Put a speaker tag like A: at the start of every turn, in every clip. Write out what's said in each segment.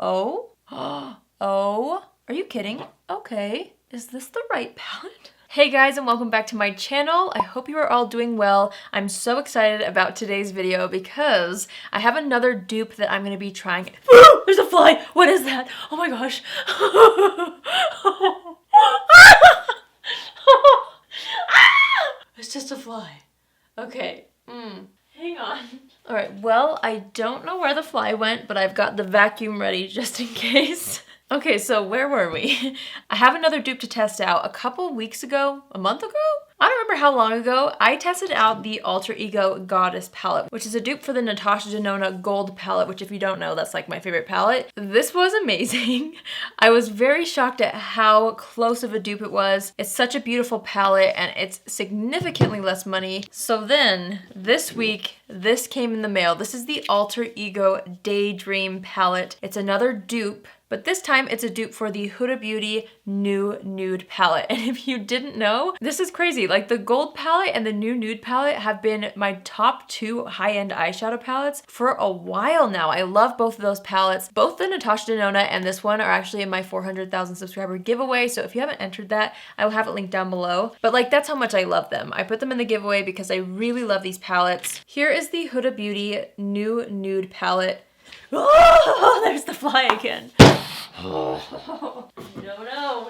A: Oh? Oh? Are you kidding? Okay. Is this the right palette? Hey guys, and welcome back to my channel. I hope you are all doing well. I'm so excited about today's video because I have another dupe that I'm going to be trying. There's a fly! What is that? Oh my gosh. It's just a fly. Okay. Hang on. Alright, well, I don't know where the fly went, but I've got the vacuum ready just in case. Okay, so where were we? I have another dupe to test out. A couple weeks ago, a month ago? I don't remember how long ago, I tested out the Alter Ego Goddess palette, which is a dupe for the Natasha Denona Gold palette, which if you don't know, that's like my favorite palette. This was amazing. I was very shocked at how close of a dupe it was. It's such a beautiful palette and it's significantly less money. So then, this week, this came in the mail. This is the Alter Ego Daydream palette. It's another dupe. But this time it's a dupe for the Huda Beauty new Nude Palette. And if you didn't know, this is crazy. Like the Gold Palette and the new Nude Palette have been my top two high-end eyeshadow palettes for a while now. I love both of those palettes. Both the Natasha Denona and this one are actually in my 400,000 subscriber giveaway. So if you haven't entered that, I will have it linked down below. But like that's how much I love them. I put them in the giveaway because I really love these palettes. Here is the Huda Beauty new Nude Palette. Oh, there's the fly again. Oh,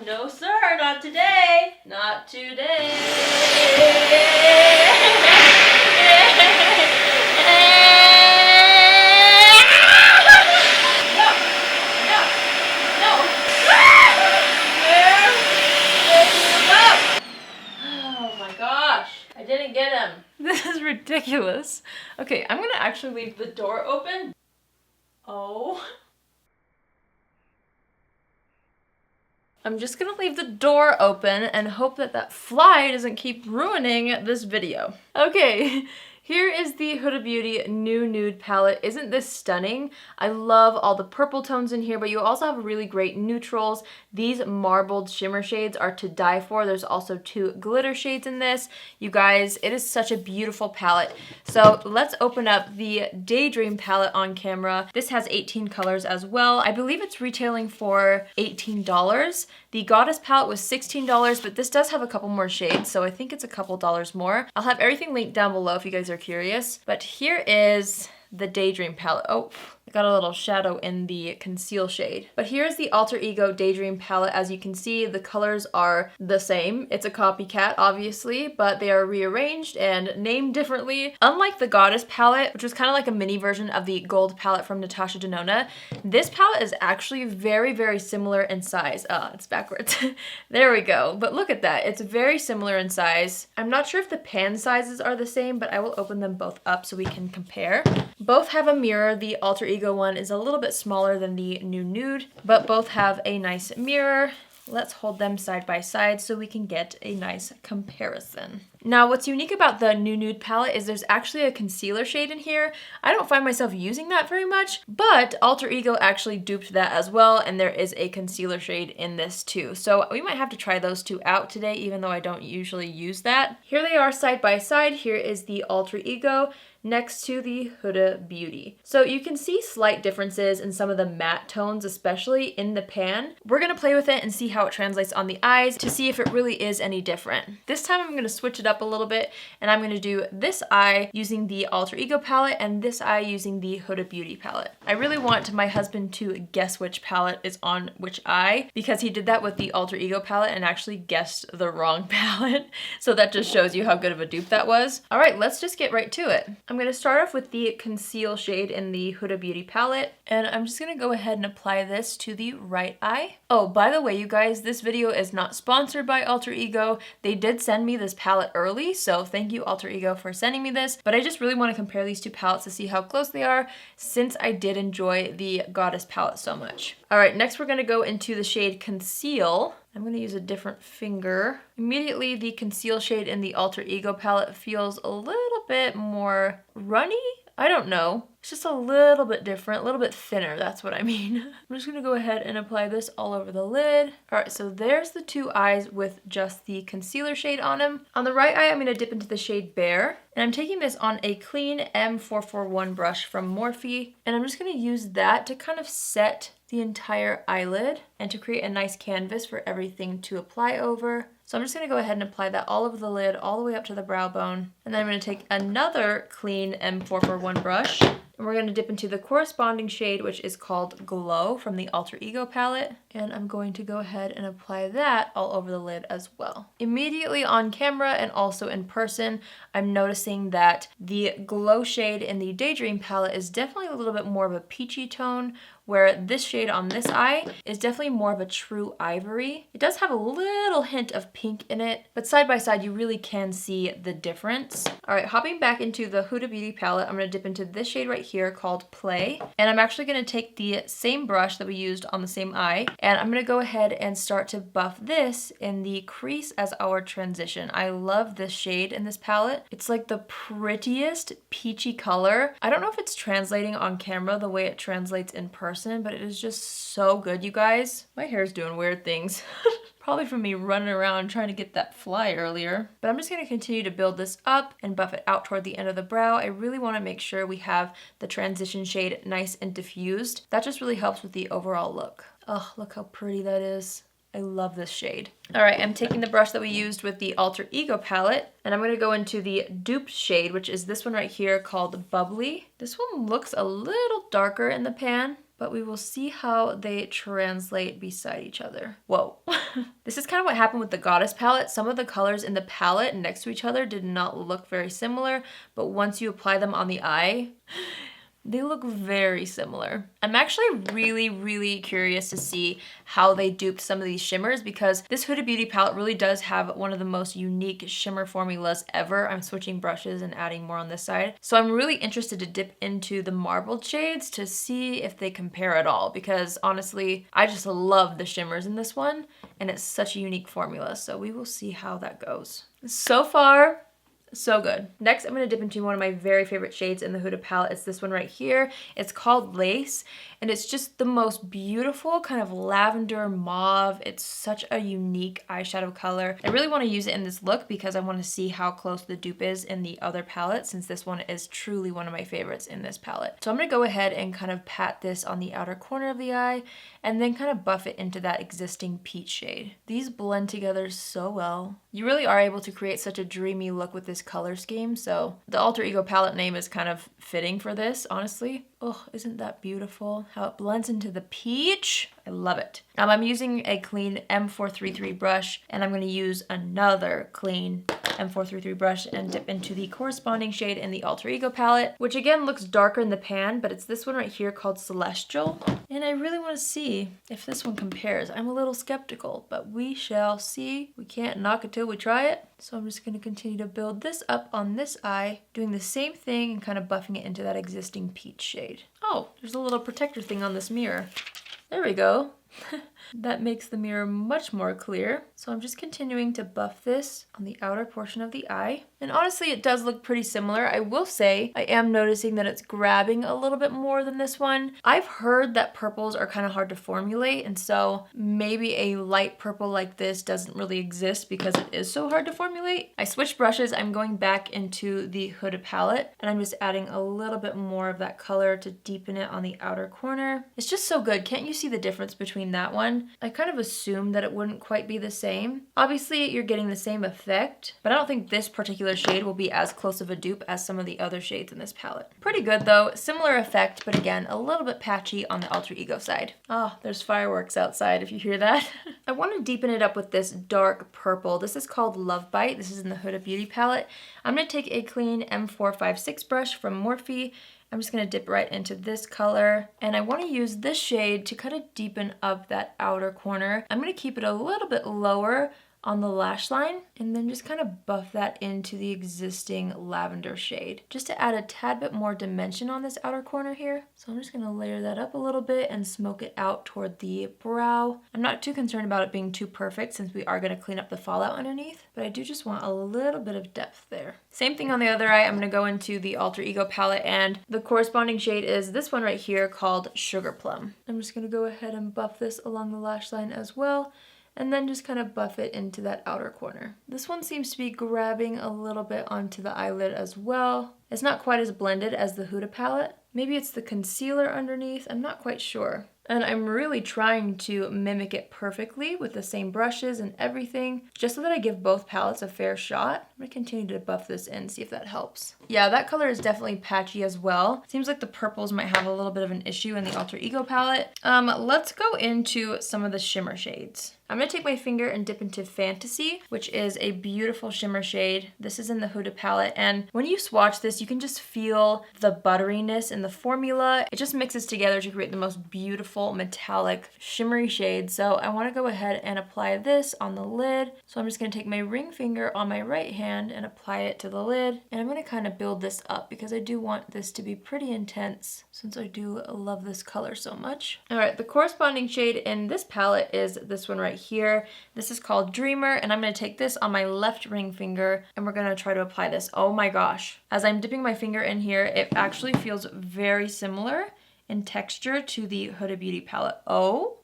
A: no sir, not today. Not today. No. Oh my gosh, I didn't get him. This is ridiculous. Okay, I'm gonna actually leave the door open. Oh. I'm just gonna leave the door open and hope that that fly doesn't keep ruining this video. Okay, here is the Huda Beauty new Nude Palette. Isn't this stunning? I love all the purple tones in here, but you also have really great neutrals. These marbled shimmer shades are to die for. There's also 2 glitter shades in this. You guys, it is such a beautiful palette. So let's open up the Daydream palette on camera. This has 18 colors as well. I believe it's retailing for $18. The Goddess palette was $16, but this does have a couple more shades, so I think it's a couple dollars more. I'll have everything linked down below if you guys are curious. But here is the Daydream palette. Oh, I got a little shadow in the conceal shade. But here's the Alter Ego Daydream palette. As you can see, the colors are the same. It's a copycat, obviously, but they are rearranged and named differently. Unlike the Goddess palette, which was kind of like a mini version of the Gold palette from Natasha Denona, this palette is actually very, very similar in size. It's backwards. There we go. But look at that. It's very similar in size. I'm not sure if the pan sizes are the same, but I will open them both up so we can compare. Both have a mirror. The Alter Ego one is a little bit smaller than the new Nude, but both have a nice mirror. Let's hold them side by side so we can get a nice comparison. Now, what's unique about the new Nude palette is there's actually a concealer shade in here. I don't find myself using that very much, but Alter Ego actually duped that as well, and there is a concealer shade in this too. So we might have to try those two out today, even though I don't usually use that. Here they are side by side. Here is the Alter Ego next to the Huda Beauty. So you can see slight differences in some of the matte tones, especially in the pan. We're gonna play with it and see how it translates on the eyes to see if it really is any different. This time I'm gonna switch it up a little bit and I'm gonna do this eye using the Alter Ego palette and this eye using the Huda Beauty palette. I really want my husband to guess which palette is on which eye because he did that with the Alter Ego palette and actually guessed the wrong palette. So that just shows you how good of a dupe that was. All right, let's just get right to it. I'm going to start off with the conceal shade in the Huda Beauty palette, and I'm just going to go ahead and apply this to the right eye. Oh, by the way, you guys, this video is not sponsored by Alter Ego. They did send me this palette early, so thank you, Alter Ego, for sending me this, but I just really want to compare these two palettes to see how close they are since I did enjoy the Goddess palette so much. All right, next we're going to go into the shade Conceal. I'm going to use a different finger. Immediately, the conceal shade in the Alter Ego palette feels a little bit more runny. I don't know. It's just a little bit different, a little bit thinner, that's what I mean. I'm just gonna go ahead and apply this all over the lid. All right, so there's the two eyes with just the concealer shade on them. On the right eye, I'm gonna dip into the shade Bare, and I'm taking this on a clean M441 brush from Morphe, and I'm just gonna use that to kind of set the entire eyelid and to create a nice canvas for everything to apply over. So I'm just going to go ahead and apply that all over the lid, all the way up to the brow bone. And then I'm going to take another clean M441 brush, and we're going to dip into the corresponding shade, which is called Glow from the Alter Ego palette. And I'm going to go ahead and apply that all over the lid as well. Immediately on camera and also in person, I'm noticing that the Glow shade in the Daydream palette is definitely a little bit more of a peachy tone, where this shade on this eye is definitely more of a true ivory. It does have a little hint of pink in it, but side by side you really can see the difference. All right, hopping back into the Huda Beauty palette, I'm gonna dip into this shade right here called Play. And I'm actually gonna take the same brush that we used on the same eye, and I'm gonna go ahead and start to buff this in the crease as our transition. I love this shade in this palette. It's like the prettiest peachy color. I don't know if it's translating on camera the way it translates in person, but it is just so good, you guys. My hair's doing weird things. Probably from me running around trying to get that fly earlier. But I'm just gonna continue to build this up and buff it out toward the end of the brow. I really wanna make sure we have the transition shade nice and diffused. That just really helps with the overall look. Oh, look how pretty that is. I love this shade. All right, I'm taking the brush that we used with the Alter Ego palette, and I'm gonna go into the Dupe shade, which is this one right here called Bubbly. This one looks a little darker in the pan, but we will see how they translate beside each other. Whoa. This is kind of what happened with the Goddess palette. Some of the colors in the palette next to each other did not look very similar, but once you apply them on the eye, they look very similar. I'm actually really curious to see how they duped some of these shimmers, because this Huda Beauty palette really does have one of the most unique shimmer formulas ever. I'm switching brushes and adding more on this side. So I'm really interested to dip into the marbled shades to see if they compare at all, because honestly, I just love the shimmers in this one, and it's such a unique formula. So we will see how that goes. So far, so good. Next, I'm gonna dip into one of my very favorite shades in the Huda palette. It's this one right here. It's called Lace, and it's just the most beautiful kind of lavender mauve. It's such a unique eyeshadow color. I really wanna use it in this look because I wanna see how close the dupe is in the other palette, since this one is truly one of my favorites in this palette. So I'm gonna go ahead and kind of pat this on the outer corner of the eye, and then kind of buff it into that existing peach shade. These blend together so well. You really are able to create such a dreamy look with this color scheme, so the Alter Ego palette name is kind of fitting for this, honestly. Oh, isn't that beautiful? How it blends into the peach. I love it. I'm using a clean M433 brush, and I'm going to use another clean M433 brush and dip into the corresponding shade in the Alter Ego palette, which again looks darker in the pan, but it's this one right here called Celestial. And I really want to see if this one compares. I'm a little skeptical, but we shall see. We can't knock it till we try it. So I'm just going to continue to build this up on this eye, doing the same thing and kind of buffing it into that existing peach shade. Oh, there's a little protector thing on this mirror. There we go. That makes the mirror much more clear. So I'm just continuing to buff this on the outer portion of the eye. And honestly, it does look pretty similar. I will say I am noticing that it's grabbing a little bit more than this one. I've heard that purples are kind of hard to formulate, and so maybe a light purple like this doesn't really exist because it is so hard to formulate. I switched brushes. I'm going back into the Huda palette, and I'm just adding a little bit more of that color to deepen it on the outer corner. It's just so good. Can't you see the difference between that one? I kind of assumed that it wouldn't quite be the same. Obviously, you're getting the same effect, but I don't think this particular shade will be as close of a dupe as some of the other shades in this palette. Pretty good though, similar effect, but again, a little bit patchy on the Alter Ego side. Oh, there's fireworks outside if you hear that. I want to deepen it up with this dark purple. This is called Love Bite. This is in the Huda Beauty palette. I'm going to take a clean M456 brush from Morphe. I'm just gonna dip right into this color, and I wanna use this shade to kind of deepen up that outer corner. I'm gonna keep it a little bit lower on the lash line, and then just kind of buff that into the existing lavender shade, just to add a tad bit more dimension on this outer corner here. So I'm just gonna layer that up a little bit and smoke it out toward the brow. I'm not too concerned about it being too perfect since we are gonna clean up the fallout underneath, but I do just want a little bit of depth there. Same thing on the other eye. I'm gonna go into the Alter Ego palette, and the corresponding shade is this one right here called Sugar Plum. I'm just gonna go ahead and buff this along the lash line as well, and then just kind of buff it into that outer corner. This one seems to be grabbing a little bit onto the eyelid as well. It's not quite as blended as the Huda palette. Maybe it's the concealer underneath, I'm not quite sure. And I'm really trying to mimic it perfectly with the same brushes and everything, just so that I give both palettes a fair shot. I'm gonna continue to buff this in, see if that helps. Yeah, that color is definitely patchy as well. Seems like the purples might have a little bit of an issue in the Alter Ego palette. Let's go into some of the shimmer shades. I'm gonna take my finger and dip into Fantasy, which is a beautiful shimmer shade. This is in the Huda palette, and when you swatch this, you can just feel the butteriness in the formula. It just mixes together to create the most beautiful metallic shimmery shade. So I wanna go ahead and apply this on the lid. So I'm just gonna take my ring finger on my right hand and apply it to the lid. And I'm gonna kind of build this up because I do want this to be pretty intense since I do love this color so much. All right, the corresponding shade in this palette is this one right here. This is called Dreamer, and I'm gonna take this on my left ring finger and we're gonna try to apply this. Oh my gosh. As I'm dipping my finger in here, it actually feels very similar in texture to the Huda Beauty palette. Oh,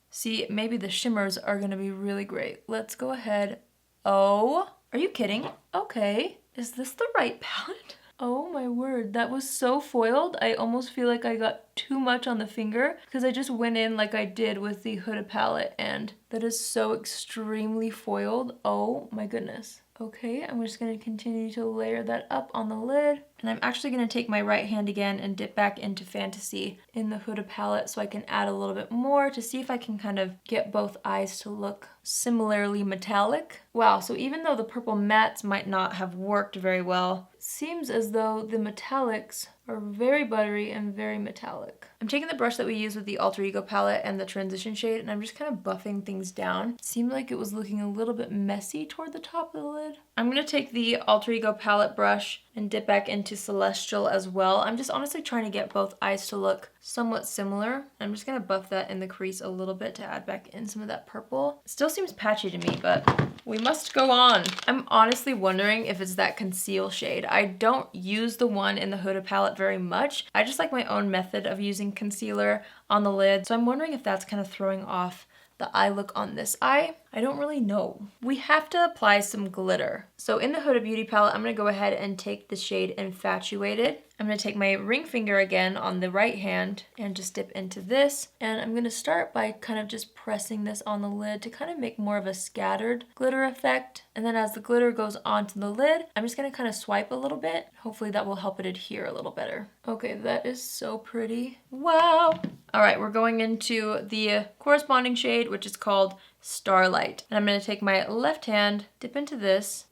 A: see, maybe the shimmers are gonna be really great. Let's go ahead. Oh, are you kidding? Okay, is this the right palette? Oh my word, that was so foiled. I almost feel like I got too much on the finger because I just went in like I did with the Huda palette, and that is so extremely foiled. Oh my goodness. Okay, I'm just gonna continue to layer that up on the lid. And I'm actually gonna take my right hand again and dip back into Fantasy in the Huda palette so I can add a little bit more to see if I can kind of get both eyes to look similarly metallic. Wow, so even though the purple mattes might not have worked very well, it seems as though the metallics are very buttery and very metallic. I'm taking the brush that we used with the Alter Ego palette and the transition shade, and I'm just kind of buffing things down. It seemed like it was looking a little bit messy toward the top of the lid. I'm gonna take the Alter Ego palette brush and dip back into Celestial as well. I'm just honestly trying to get both eyes to look somewhat similar. I'm just gonna buff that in the crease a little bit to add back in some of that purple. It still seems patchy to me, but we must go on. I'm honestly wondering if it's that conceal shade. I don't use the one in the Huda palette very much. I just like my own method of using concealer on the lid. So I'm wondering if that's kind of throwing off the eye look on this eye. I don't really know. We have to apply some glitter. So in the Huda Beauty palette, I'm gonna go ahead and take the shade Infatuated. I'm gonna take my ring finger again on the right hand and just dip into this. And I'm gonna start by kind of just pressing this on the lid to kind of make more of a scattered glitter effect. And then as the glitter goes onto the lid, I'm just gonna kind of swipe a little bit. Hopefully that will help it adhere a little better. Okay, that is so pretty. Wow. All right, we're going into the corresponding shade, which is called Starlight. And I'm gonna take my left hand, dip into this.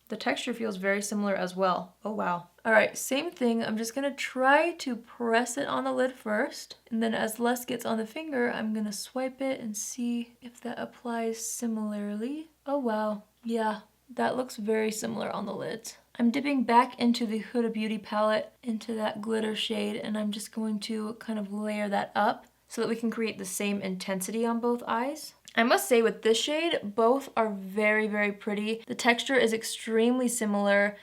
A: The texture feels very similar as well. Oh wow. All right, same thing. I'm just gonna try to press it on the lid first. And then as less gets on the finger, I'm gonna swipe it and see if that applies similarly. Oh wow, yeah, that looks very similar on the lids. I'm dipping back into the Huda Beauty palette, into that glitter shade, and I'm just going to kind of layer that up so that we can create the same intensity on both eyes. I must say with this shade, both are very, very pretty. The texture is extremely similar.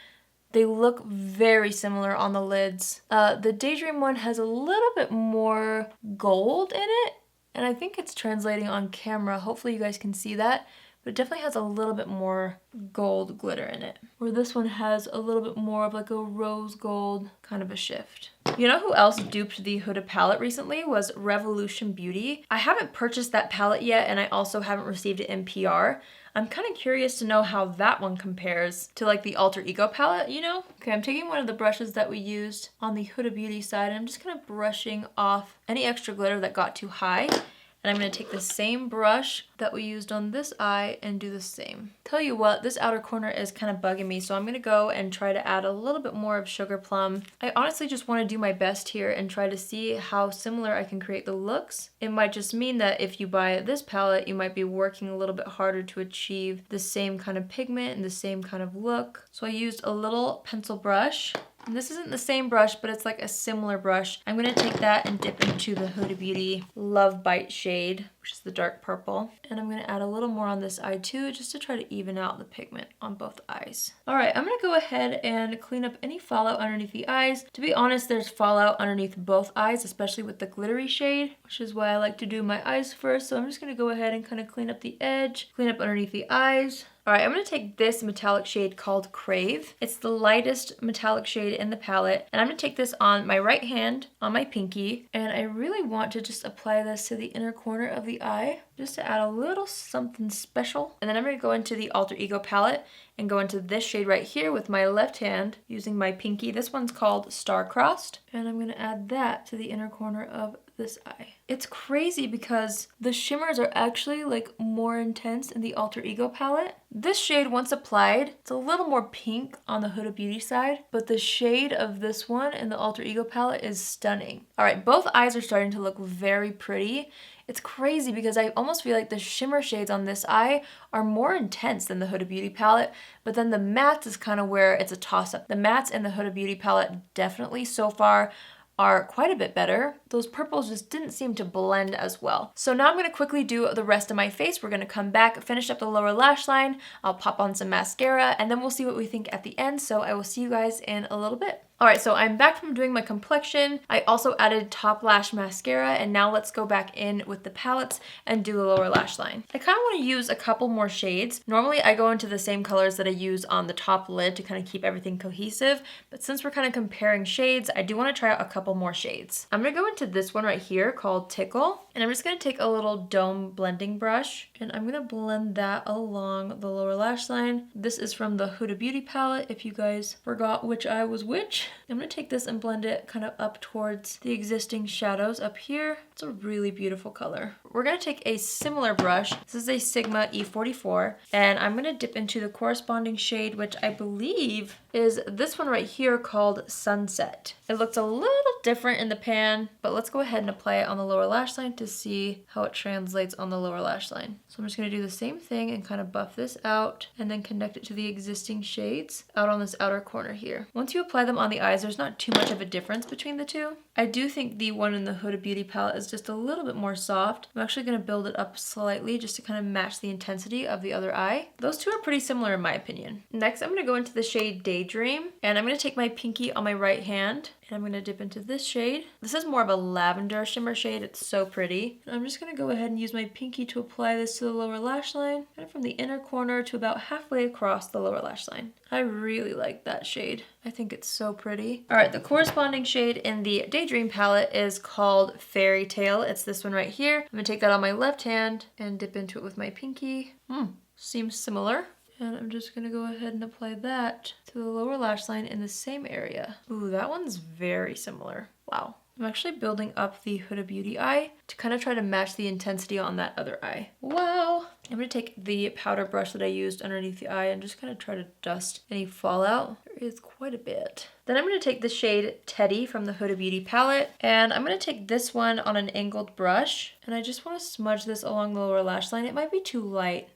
A: They look very similar on the lids. The Daydream one has a little bit more gold in it, and I think it's translating on camera. Hopefully you guys can see that, but it definitely has a little bit more gold glitter in it. Where this one has a little bit more of like a rose gold kind of a shift. You know who else duped the Huda palette recently was Revolution Beauty. I haven't purchased that palette yet, and I also haven't received it in PR. I'm kind of curious to know how that one compares to like the Alter Ego palette, you know? Okay, I'm taking one of the brushes that we used on the Huda Beauty side, and I'm just kind of brushing off any extra glitter that got too high. And I'm gonna take the same brush that we used on this eye and do the same. Tell you what, this outer corner is kind of bugging me, so I'm gonna go and try to add a little bit more of Sugar Plum. I honestly just wanna do my best here and try to see how similar I can create the looks. It might just mean that if you buy this palette, you might be working a little bit harder to achieve the same kind of pigment and the same kind of look. So I used a little pencil brush. And this isn't the same brush, but it's like a similar brush. I'm gonna take that and dip into the Huda Beauty Love Bite shade, which is the dark purple. And I'm gonna add a little more on this eye too, just to try to even out the pigment on both eyes. All right, I'm gonna go ahead and clean up any fallout underneath the eyes. To be honest, there's fallout underneath both eyes, especially with the glittery shade, which is why I like to do my eyes first. So I'm just gonna go ahead and kind of clean up the edge, clean up underneath the eyes. All right, I'm gonna take this metallic shade called Crave. It's the lightest metallic shade in the palette. And I'm gonna take this on my right hand, on my pinky, and I really want to just apply this to the inner corner of the eye, just to add a little something special. And then I'm gonna go into the Alter Ego palette and go into this shade right here with my left hand using my pinky. This one's called Star-Crossed. And I'm gonna add that to the inner corner of this eye. It's crazy because the shimmers are actually like more intense in the Alter Ego palette. This shade, once applied, it's a little more pink on the Huda Beauty side, but the shade of this one in the Alter Ego palette is stunning. All right, both eyes are starting to look very pretty. It's crazy because I almost feel like the shimmer shades on this eye are more intense than the Huda Beauty palette, but then the mattes is kind of where it's a toss-up. The mattes in the Huda Beauty palette definitely so far are quite a bit better. Those purples just didn't seem to blend as well. So now I'm gonna quickly do the rest of my face. We're gonna come back, finish up the lower lash line. I'll pop on some mascara and then we'll see what we think at the end. So I will see you guys in a little bit. All right, so I'm back from doing my complexion. I also added top lash mascara, and now let's go back in with the palettes and do the lower lash line. I kind of want to use a couple more shades. Normally I go into the same colors that I use on the top lid to kind of keep everything cohesive, but since we're kind of comparing shades, I do want to try out a couple more shades. I'm gonna go into this one right here called Tickle, and I'm just gonna take a little dome blending brush, and I'm gonna blend that along the lower lash line. This is from the Huda Beauty palette, if you guys forgot which eye was which. I'm gonna take this and blend it kind of up towards the existing shadows up here. It's a really beautiful color. We're gonna take a similar brush. This is a Sigma E44, and I'm gonna dip into the corresponding shade, which I believe is this one right here called Sunset. It looks a little different in the pan, but let's go ahead and apply it on the lower lash line to see how it translates on the lower lash line. So I'm just gonna do the same thing and kind of buff this out and then connect it to the existing shades out on this outer corner here. Once you apply them on the eyes, there's not too much of a difference between the two. I do think the one in the Huda Beauty palette is just a little bit more soft. I'm actually gonna build it up slightly just to kind of match the intensity of the other eye. Those two are pretty similar in my opinion. Next, I'm gonna go into the shade Daydream, and I'm gonna take my pinky on my right hand, and I'm gonna dip into this shade. This is more of a lavender shimmer shade. It's so pretty. And I'm just gonna go ahead and use my pinky to apply this to the lower lash line, kind of from the inner corner to about halfway across the lower lash line. I really like that shade. I think it's so pretty. All right, the corresponding shade in the Daydream palette is called Fairy Tale. It's this one right here. I'm gonna take that on my left hand and dip into it with my pinky. Seems similar. And I'm just gonna go ahead and apply that to the lower lash line in the same area. Ooh, that one's very similar. Wow. I'm actually building up the Huda Beauty eye to kind of try to match the intensity on that other eye. Wow. I'm gonna take the powder brush that I used underneath the eye and just kind of try to dust any fallout. There is quite a bit. Then I'm gonna take the shade Teddy from the Huda Beauty palette, and I'm gonna take this one on an angled brush, and I just wanna smudge this along the lower lash line. It might be too light.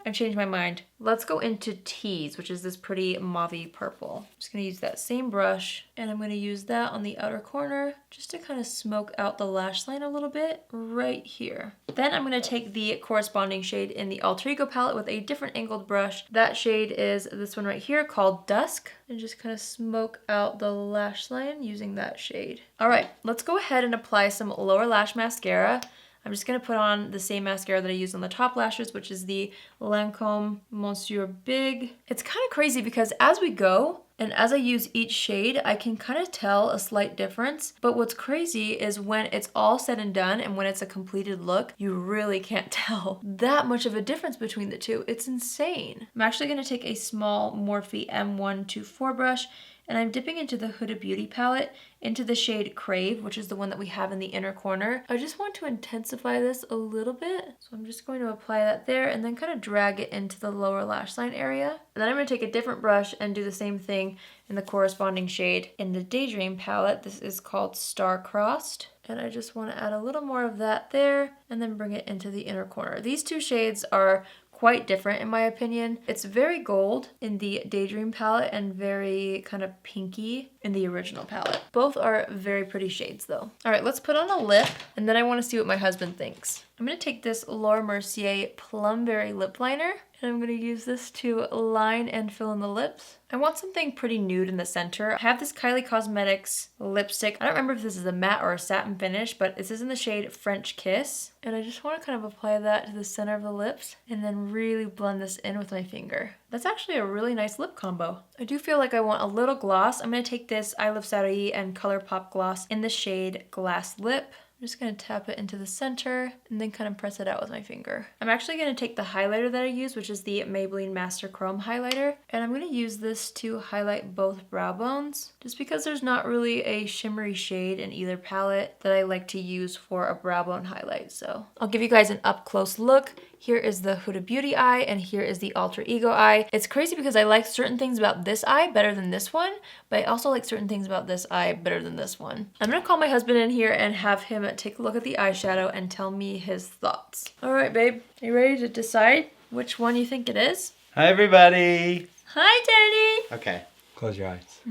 A: I've changed my mind. Let's go into Tease, which is this pretty mauve-y purple. I'm just gonna use that same brush, and I'm gonna use that on the outer corner just to kind of smoke out the lash line a little bit right here. Then I'm gonna take the corresponding shade in the Alter Ego palette with a different angled brush. That shade is this one right here called Dusk, and just kind of smoke out the lash line using that shade. All right, let's go ahead and apply some lower lash mascara. I'm just gonna put on the same mascara that I use on the top lashes, which is the Lancome Monsieur Big. It's kind of crazy because as we go, and as I use each shade, I can kind of tell a slight difference. But what's crazy is when it's all said and done and when it's a completed look, you really can't tell that much of a difference between the two. It's insane. I'm actually gonna take a small Morphe M124 brush, and I'm dipping into the Huda Beauty palette into the shade Crave, which is the one that we have in the inner corner. I just want to intensify this a little bit. So I'm just going to apply that there and then kind of drag it into the lower lash line area. And then I'm gonna take a different brush and do the same thing in the corresponding shade in the Daydream palette. This is called Star-Crossed. And I just want to add a little more of that there and then bring it into the inner corner. These two shades are quite different in my opinion. It's very gold in the Daydream palette and very kind of pinky in the original palette. Both are very pretty shades though. All right, let's put on a lip and then I want to see what my husband thinks. I'm gonna take this Laura Mercier Plumberry lip liner and I'm gonna use this to line and fill in the lips. I want something pretty nude in the center. I have this Kylie Cosmetics lipstick. I don't remember if this is a matte or a satin finish, but this is in the shade French Kiss. And I just want to kind of apply that to the center of the lips and then really blend this in with my finger. That's actually a really nice lip combo. I do feel like I want a little gloss. I'm gonna take this I Love Sarai and ColourPop gloss in the shade Glass Lip. I'm just gonna tap it into the center and then kind of press it out with my finger. I'm actually gonna take the highlighter that I use, which is the Maybelline Master Chrome highlighter, and I'm gonna use this to highlight both brow bones, just because there's not really a shimmery shade in either palette that I like to use for a brow bone highlight. So I'll give you guys an up close look. Here is the Huda Beauty eye and here is the Alter Ego eye. It's crazy because I like certain things about this eye better than this one, but I also like certain things about this eye better than this one. I'm gonna call my husband in here and have him take a look at the eyeshadow and tell me his thoughts. All right, babe, are you ready to decide which one you think it is?
B: Hi, everybody.
A: Hi, Daddy.
B: Okay, close your eyes.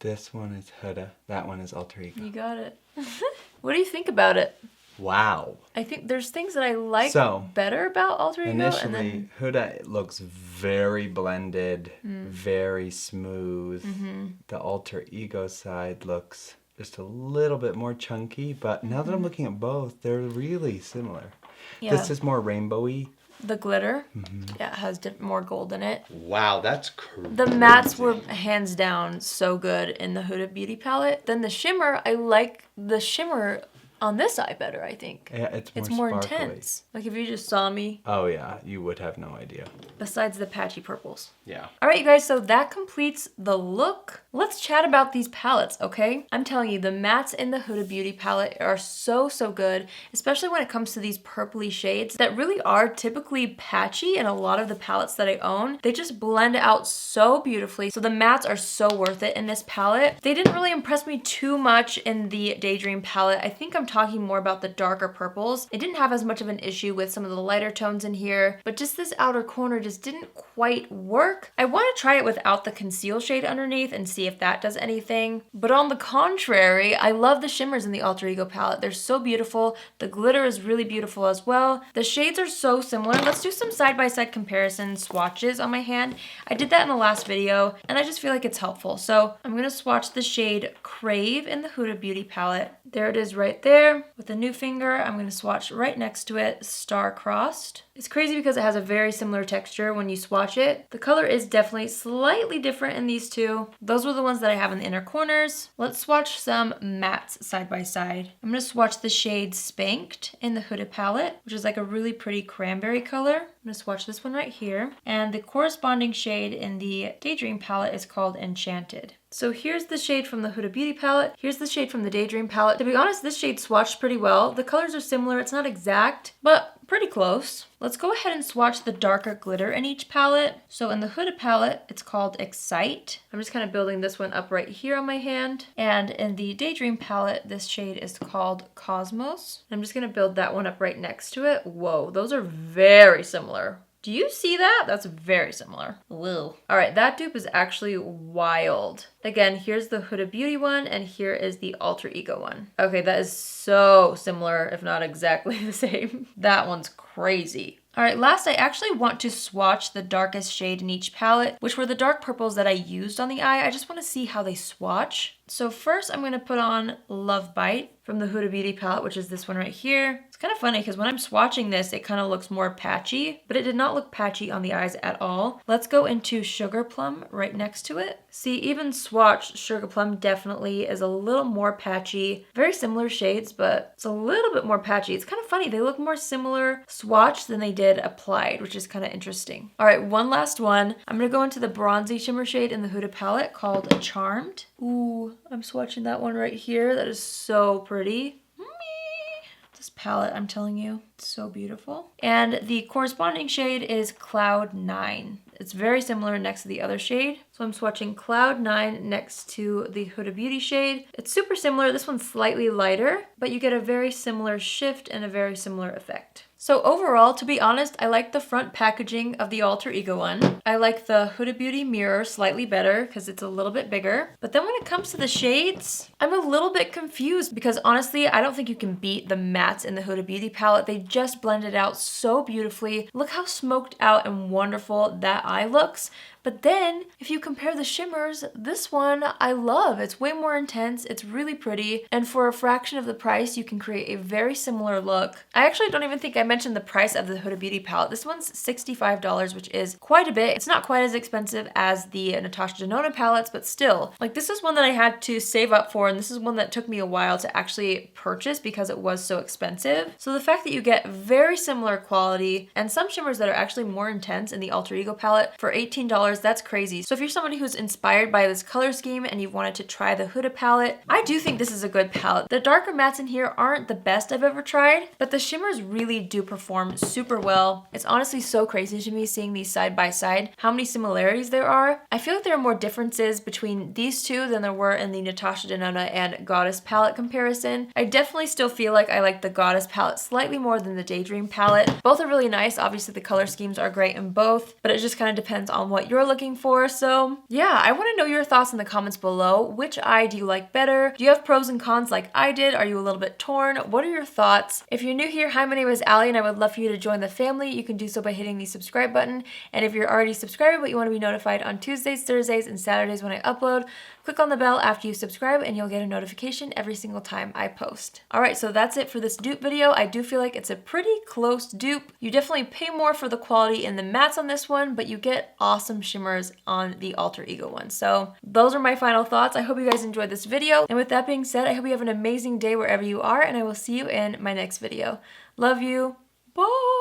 B: This one is Huda. That one is Alter Ego.
A: You got it. What do you think about it?
B: Wow.
A: I think there's things that I like better about Alter Ego.
B: Initially,
A: and then...
B: Huda looks very blended, very smooth. The Alter Ego side looks just a little bit more chunky, but now that I'm looking at both, they're really similar.
A: Yeah.
B: This is more rainbowy.
A: The glitter, yeah, it has more gold in it.
B: Wow, that's crazy.
A: The mattes were hands down so good in the Huda Beauty palette. Then the shimmer, I like the shimmer on this eye better, I think.
B: Yeah, it's more sparkly.
A: Intense. Like if you just saw me.
B: Oh yeah, you would have no idea.
A: Besides the patchy purples.
B: Yeah.
A: All right, you guys, so that completes the look. Let's chat about these palettes, okay? I'm telling you, the mattes in the Huda Beauty palette are so, so good, especially when it comes to these purpley shades that really are typically patchy in a lot of the palettes that I own. They just blend out so beautifully. So the mattes are so worth it in this palette. They didn't really impress me too much in the Daydream palette. I think I'm talking more about the darker purples. It didn't have as much of an issue with some of the lighter tones in here, but just this outer corner just didn't quite work. I want to try it without the conceal shade underneath and see if that does anything. But on the contrary, I love the shimmers in the Alter Ego palette. They're so beautiful. The glitter is really beautiful as well. The shades are so similar. Let's do some side-by-side comparison swatches on my hand. I did that in the last video and I just feel like it's helpful. So I'm going to swatch the shade Crave in the Huda Beauty palette. There it is right there. With the new finger, I'm going to swatch right next to it, Star Crossed. It's crazy because it has a very similar texture when you swatch it. The color is definitely slightly different in these two. Those were the ones that I have in the inner corners. Let's swatch some mattes side by side. I'm going to swatch the shade Spanked in the Huda palette, which is like a really pretty cranberry color. I'm going to swatch this one right here. And the corresponding shade in the Daydream palette is called Enchanted. So here's the shade from the Huda Beauty palette. Here's the shade from the Daydream palette. To be honest, this shade swatched pretty well. The colors are similar. It's not exact, but pretty close. Let's go ahead and swatch the darker glitter in each palette. So in the Huda palette, it's called Excite. I'm just kind of building this one up right here on my hand. And in the Daydream palette, this shade is called Cosmos. I'm just going to build that one up right next to it. Whoa, those are very similar. Do you see that? That's very similar. Whoa. All right, that dupe is actually wild. Again, here's the Huda Beauty one, and here is the Alter Ego one. Okay, that is so similar, if not exactly the same. That one's crazy. All right, last I actually want to swatch the darkest shade in each palette, which were the dark purples that I used on the eye. I just want to see how they swatch. So first I'm going to put on Love Bite from the Huda Beauty palette, which is this one right here. It's kind of funny because when I'm swatching this, it kind of looks more patchy, but it did not look patchy on the eyes at all. Let's go into Sugar Plum right next to it. See, even swatch Sugar Plum definitely is a little more patchy. Very similar shades, but it's a little bit more patchy. It's kind of funny. They look more similar swatched than they did applied, which is kind of interesting. All right, one last one. I'm going to go into the bronzy shimmer shade in the Huda palette called Charmed. Ooh, I'm swatching that one right here. That is so pretty. This palette, I'm telling you, it's so beautiful. And the corresponding shade is Cloud 9. It's very similar next to the other shade. So I'm swatching Cloud 9 next to the Huda Beauty shade. It's super similar. This one's slightly lighter, but you get a very similar shift and a very similar effect. So overall, to be honest, I like the front packaging of the Alter Ego one. I like the Huda Beauty mirror slightly better because it's a little bit bigger. But then when it comes to the shades, I'm a little bit confused because honestly, I don't think you can beat the mattes in the Huda Beauty palette. They just blended out so beautifully. Look how smoked out and wonderful that eye looks. But then, if you compare the shimmers, this one I love. It's way more intense, it's really pretty, and for a fraction of the price, you can create a very similar look. I actually don't even think I mentioned the price of the Huda Beauty palette. This one's $65, which is quite a bit. It's not quite as expensive as the Natasha Denona palettes, but still. Like, this is one that I had to save up for, and this is one that took me a while to actually purchase because it was so expensive. So the fact that you get very similar quality, and some shimmers that are actually more intense in the Alter Ego palette for $18, that's crazy. So if you're somebody who's inspired by this color scheme and you've wanted to try the Huda palette, I do think this is a good palette. The darker mattes in here aren't the best I've ever tried, but the shimmers really do perform super well. It's honestly so crazy to me seeing these side by side, how many similarities there are. I feel like there are more differences between these two than there were in the Natasha Denona and Goddess palette comparison. I definitely still feel like I like the Goddess palette slightly more than the Daydream palette. Both are really nice. Obviously the color schemes are great in both, but it just kind of depends on what you're looking for. So yeah, I want to know your thoughts in the comments below. Which eye do you like better? Do you have pros and cons like I did? Are you a little bit torn? What are your thoughts? If you're new here, hi, my name is Allie and I would love for you to join the family. You can do so by hitting the subscribe button. And if you're already subscribed but you want to be notified on Tuesdays, Thursdays, and Saturdays when I upload, click on the bell after you subscribe and you'll get a notification every single time I post. Alright, so that's it for this dupe video. I do feel like it's a pretty close dupe. You definitely pay more for the quality in the mattes on this one, but you get awesome shimmers on the Alter Ego one. So those are my final thoughts. I hope you guys enjoyed this video. And with that being said, I hope you have an amazing day wherever you are, and I will see you in my next video. Love you. Bye!